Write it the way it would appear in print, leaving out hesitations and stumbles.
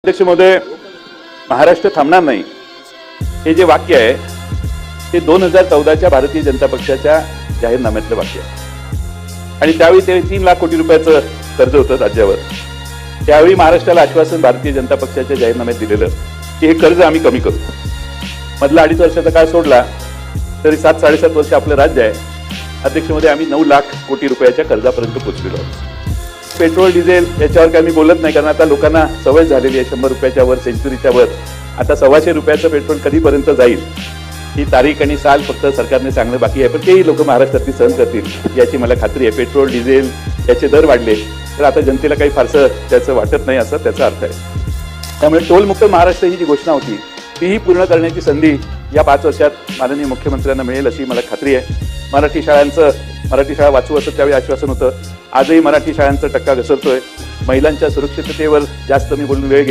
अध्यक्ष महोदय, महाराष्ट्र थांबणार नाही हे जे वाक्य आहे ते 2014च्या भारतीय जनता पक्षाच्या जाहीरनाम्यातलं वाक्य आहे आणि त्यावेळी ते 3 लाख कोटी रुपयाचं कर्ज होतं राज्यावर. त्यावेळी महाराष्ट्राला आश्वासन भारतीय जनता पक्षाच्या जाहीरनाम्यात दिलेलं की हे कर्ज आम्ही कमी करू. मधला 2.5 वर्षाचा काळ सोडला तरी 7-7.5 वर्ष आपलं राज्य आहे. अध्यक्ष महोदय, आम्ही 9 लाख कोटी रुपयाच्या कर्जापर्यंत पोहोचलेलो आहोत. पेट्रोल डिझेल याच्यावर काय मी बोलत नाही, कारण आता लोकांना सवय झालेली आहे 100 रुपयाच्या वर, सेंचुरीच्या वर. आता 125 रुपयाचं पेट्रोल कधीपर्यंत जाईल ही तारीख आणि साल फक्त सरकारने सांगणं बाकी आहे, पण तेही लोक महाराष्ट्रातली सहन करतील याची मला खात्री आहे. पेट्रोल डिझेल याचे दर वाढले तर आता जनतेला काही फारसं त्याचं वाटत नाही असं त्याचा अर्थ आहे. त्यामुळे टोलमुक्त महाराष्ट्र ही जी घोषणा होती तीही पूर्ण करण्याची संधी या 5 वर्षात माननीय मुख्यमंत्र्यांना मिळेल अशी मला खात्री आहे. मराठी शाळा वाचू असं त्यावेळी आश्वासन होतं. आजही मराठी शाळांचा टक्का घसरतोय. महिलांच्या सुरक्षिततेवर जास्त मी बोलून वेळ